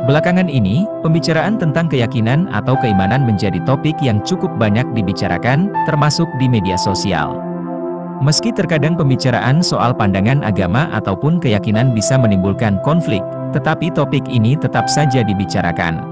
Belakangan ini, pembicaraan tentang keyakinan atau keimanan menjadi topik yang cukup banyak dibicarakan, termasuk di media sosial. Meski terkadang pembicaraan soal pandangan agama ataupun keyakinan bisa menimbulkan konflik, tetapi topik ini tetap saja dibicarakan.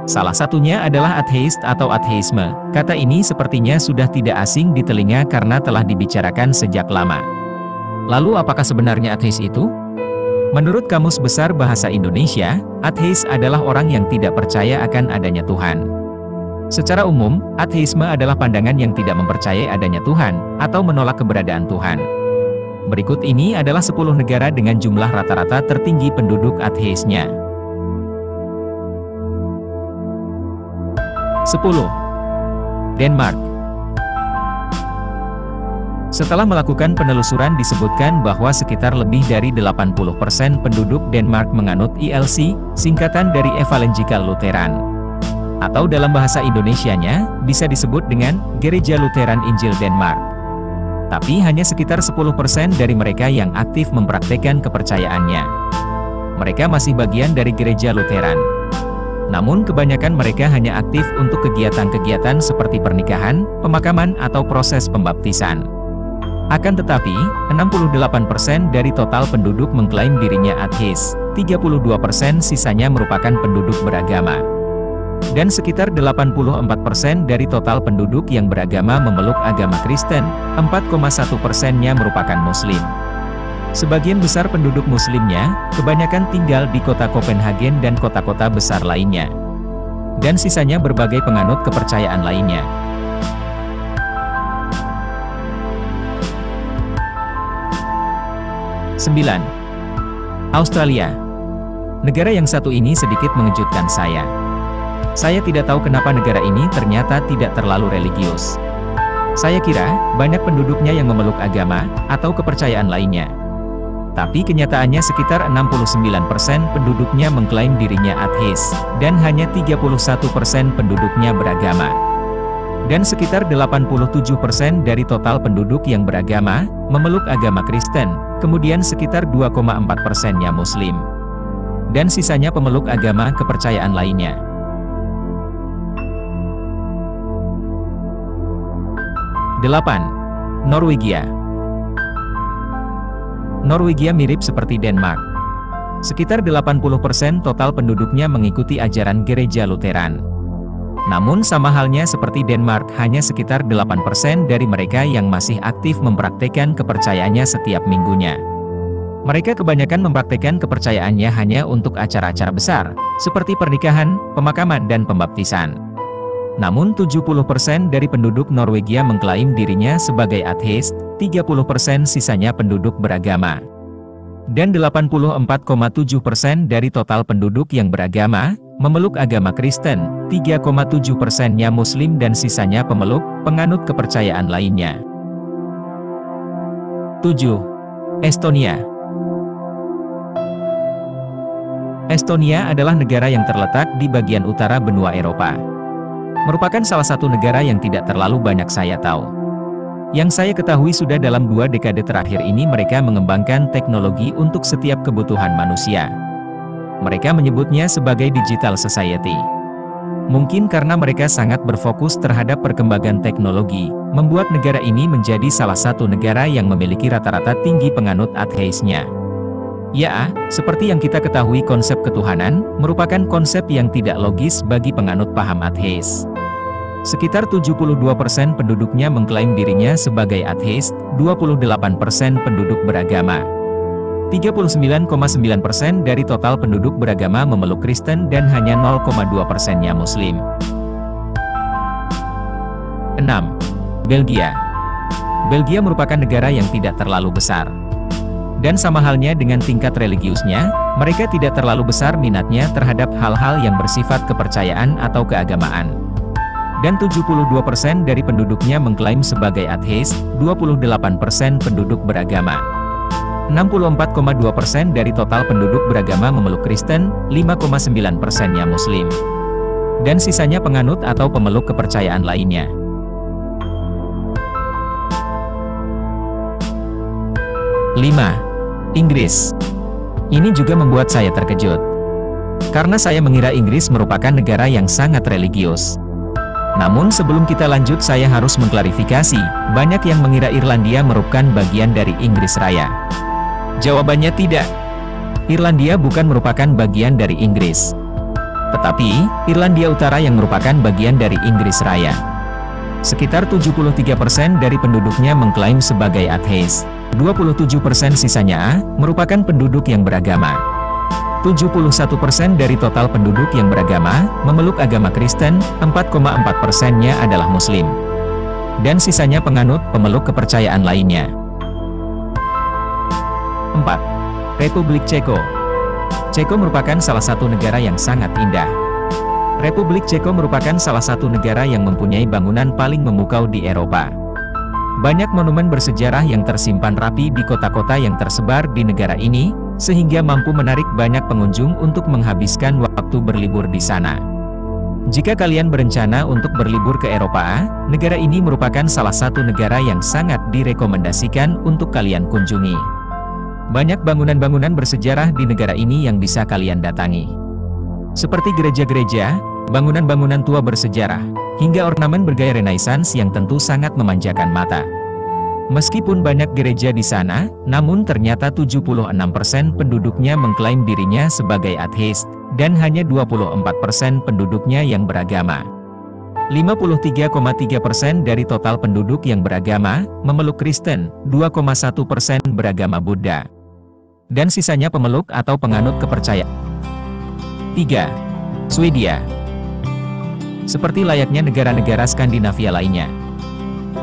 Salah satunya adalah ateis atau ateisme. Kata ini sepertinya sudah tidak asing di telinga karena telah dibicarakan sejak lama. Lalu apakah sebenarnya ateis itu? Menurut Kamus Besar Bahasa Indonesia, ateis adalah orang yang tidak percaya akan adanya Tuhan. Secara umum, ateisme adalah pandangan yang tidak mempercayai adanya Tuhan, atau menolak keberadaan Tuhan. Berikut ini adalah 10 negara dengan jumlah rata-rata tertinggi penduduk ateisnya. 10. Denmark. Setelah melakukan penelusuran disebutkan bahwa sekitar lebih dari 80% penduduk Denmark menganut ILC, singkatan dari Evangelical Lutheran. Atau dalam bahasa Indonesianya, bisa disebut dengan Gereja Lutheran Injil Denmark. Tapi hanya sekitar 10% dari mereka yang aktif mempraktekkan kepercayaannya. Mereka masih bagian dari Gereja Lutheran. Namun kebanyakan mereka hanya aktif untuk kegiatan-kegiatan seperti pernikahan, pemakaman atau proses pembaptisan. Akan tetapi, 68% dari total penduduk mengklaim dirinya ateis, 32% sisanya merupakan penduduk beragama. Dan sekitar 84% dari total penduduk yang beragama memeluk agama Kristen, 4,1%-nya merupakan Muslim. Sebagian besar penduduk Muslimnya, kebanyakan tinggal di kota Copenhagen dan kota-kota besar lainnya. Dan sisanya berbagai penganut kepercayaan lainnya. Sembilan. Australia. Negara yang satu ini sedikit mengejutkan saya. Saya tidak tahu kenapa negara ini ternyata tidak terlalu religius. Saya kira, banyak penduduknya yang memeluk agama, atau kepercayaan lainnya. Tapi kenyataannya sekitar 69% penduduknya mengklaim dirinya ateis, dan hanya 31% penduduknya beragama. Dan sekitar 87% dari total penduduk yang beragama, memeluk agama Kristen, kemudian sekitar 2,4%-nya Muslim. Dan sisanya pemeluk agama kepercayaan lainnya. 8. Norwegia. Norwegia mirip seperti Denmark. Sekitar 80% total penduduknya mengikuti ajaran Gereja Lutheran. Namun sama halnya seperti Denmark, hanya sekitar 8% dari mereka yang masih aktif mempraktekkan kepercayaannya setiap minggunya. Mereka kebanyakan mempraktekkan kepercayaannya hanya untuk acara-acara besar, seperti pernikahan, pemakaman dan pembaptisan. Namun 70% dari penduduk Norwegia mengklaim dirinya sebagai ateis, 30% sisanya penduduk beragama. Dan 84,7% dari total penduduk yang beragama, memeluk agama Kristen, 3,7%-nya Muslim dan sisanya pemeluk, penganut kepercayaan lainnya. 7. Estonia. Estonia adalah negara yang terletak di bagian utara benua Eropa. Merupakan salah satu negara yang tidak terlalu banyak saya tahu. Yang saya ketahui sudah dalam 2 dekade terakhir ini mereka mengembangkan teknologi untuk setiap kebutuhan manusia. Mereka menyebutnya sebagai digital society. Mungkin karena mereka sangat berfokus terhadap perkembangan teknologi, membuat negara ini menjadi salah satu negara yang memiliki rata-rata tinggi penganut ateisnya. Ya, seperti yang kita ketahui konsep ketuhanan, merupakan konsep yang tidak logis bagi penganut paham ateis. Sekitar 72% penduduknya mengklaim dirinya sebagai ateis, 28% penduduk beragama. 39,9% dari total penduduk beragama memeluk Kristen dan hanya 0,2%-nya Muslim. 6. Belgia. Belgia merupakan negara yang tidak terlalu besar. Dan sama halnya dengan tingkat religiusnya, mereka tidak terlalu besar minatnya terhadap hal-hal yang bersifat kepercayaan atau keagamaan. Dan 72% dari penduduknya mengklaim sebagai ateis, 28% penduduk beragama. 64,2% dari total penduduk beragama memeluk Kristen, 5,9%-nya Muslim. Dan sisanya penganut atau pemeluk kepercayaan lainnya. 5. Inggris. Ini juga membuat saya terkejut. karena saya mengira Inggris merupakan negara yang sangat religius. Namun sebelum kita lanjut saya harus mengklarifikasi, banyak yang mengira Irlandia merupakan bagian dari Inggris Raya. Jawabannya tidak. Irlandia bukan merupakan bagian dari Inggris. Tetapi, Irlandia Utara yang merupakan bagian dari Inggris Raya. Sekitar 73% dari penduduknya mengklaim sebagai ateis. 27% sisanya merupakan penduduk yang beragama. 71% dari total penduduk yang beragama memeluk agama Kristen, 4,4%-nya adalah Muslim. Dan sisanya penganut pemeluk kepercayaan lainnya. 4. Republik Ceko. Ceko merupakan salah satu negara yang sangat indah. Republik Ceko merupakan salah satu negara yang mempunyai bangunan paling memukau di Eropa. Banyak monumen bersejarah yang tersimpan rapi di kota-kota yang tersebar di negara ini, sehingga mampu menarik banyak pengunjung untuk menghabiskan waktu berlibur di sana. Jika kalian berencana untuk berlibur ke Eropa, negara ini merupakan salah satu negara yang sangat direkomendasikan untuk kalian kunjungi. Banyak bangunan-bangunan bersejarah di negara ini yang bisa kalian datangi. Seperti gereja-gereja, bangunan-bangunan tua bersejarah, hingga ornamen bergaya Renaissance yang tentu sangat memanjakan mata. Meskipun banyak gereja di sana, namun ternyata 76% penduduknya mengklaim dirinya sebagai ateis, dan hanya 24% penduduknya yang beragama. 53,3% dari total penduduk yang beragama, memeluk Kristen, 2,1% beragama Buddha. Dan sisanya pemeluk atau penganut kepercayaan. 3. Swedia. Seperti layaknya negara-negara Skandinavia lainnya,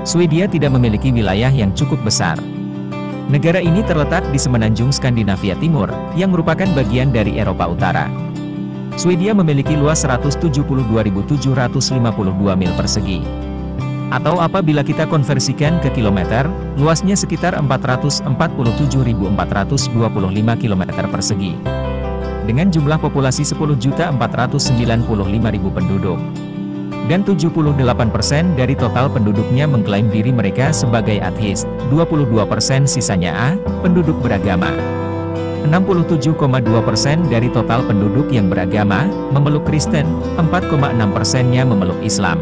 Swedia tidak memiliki wilayah yang cukup besar. Negara ini terletak di semenanjung Skandinavia Timur, yang merupakan bagian dari Eropa Utara. Swedia memiliki luas 172.752 mil persegi. Atau apabila kita konversikan ke kilometer, luasnya sekitar 447.425 km persegi. Dengan jumlah populasi 10.495.000 penduduk. Dan 78% dari total penduduknya mengklaim diri mereka sebagai ateis, 22% sisanya penduduk beragama. 67,2% dari total penduduk yang beragama, memeluk Kristen, 4,6%-nya memeluk Islam.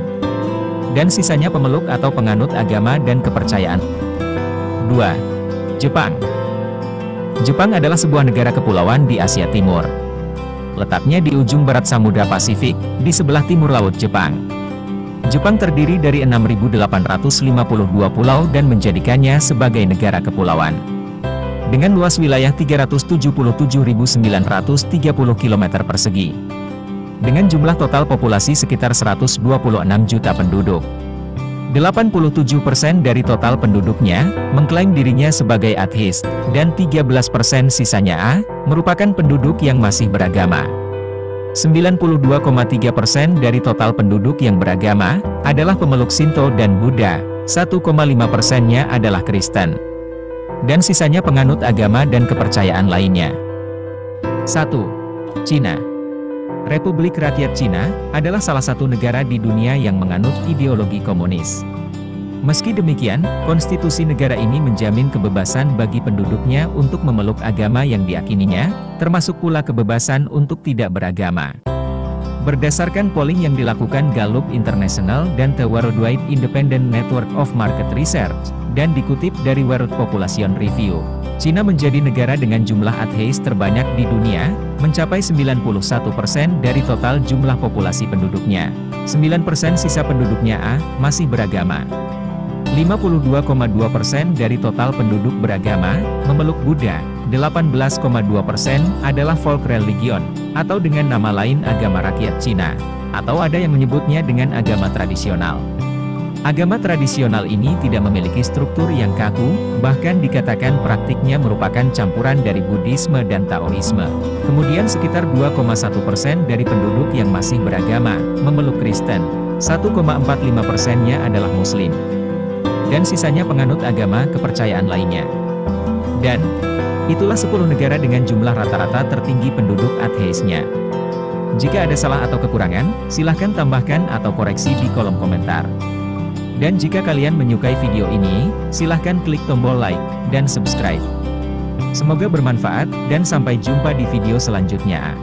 Dan sisanya pemeluk atau penganut agama dan kepercayaan. 2. Jepang. Jepang adalah sebuah negara kepulauan di Asia Timur. Letaknya di ujung barat Samudra Pasifik, di sebelah timur Laut Jepang. Jepang terdiri dari 6.852 pulau dan menjadikannya sebagai negara kepulauan. Dengan luas wilayah 377.930 km persegi. Dengan jumlah total populasi sekitar 126 juta penduduk. 87% dari total penduduknya mengklaim dirinya sebagai ateis, dan 13% sisanya merupakan penduduk yang masih beragama. 92,3% dari total penduduk yang beragama adalah pemeluk Shinto dan Buddha, 1,5%-nya adalah Kristen. Dan sisanya penganut agama dan kepercayaan lainnya. 1. Cina. Republik Rakyat Cina adalah salah satu negara di dunia yang menganut ideologi komunis. Meski demikian, konstitusi negara ini menjamin kebebasan bagi penduduknya untuk memeluk agama yang diyakininya, termasuk pula kebebasan untuk tidak beragama. Berdasarkan polling yang dilakukan Gallup International dan The Worldwide Independent Network of Market Research, dan dikutip dari World Population Review, Cina menjadi negara dengan jumlah ateis terbanyak di dunia, mencapai 91% dari total jumlah populasi penduduknya. 9% sisa penduduknya masih beragama. 52,2% dari total penduduk beragama, memeluk Buddha. 18,2% adalah folk religion, atau dengan nama lain agama rakyat Cina, atau ada yang menyebutnya dengan agama tradisional. Agama tradisional ini tidak memiliki struktur yang kaku, bahkan dikatakan praktiknya merupakan campuran dari Buddhisme dan Taoisme. Kemudian sekitar 2,1% dari penduduk yang masih beragama, memeluk Kristen. 1,45%-nya adalah Muslim. Dan sisanya penganut agama kepercayaan lainnya. Dan itulah 10 negara dengan jumlah rata-rata tertinggi penduduk ateisnya. Jika ada salah atau kekurangan, silahkan tambahkan atau koreksi di kolom komentar. Dan jika kalian menyukai video ini, silahkan klik tombol like dan subscribe. Semoga bermanfaat, dan sampai jumpa di video selanjutnya.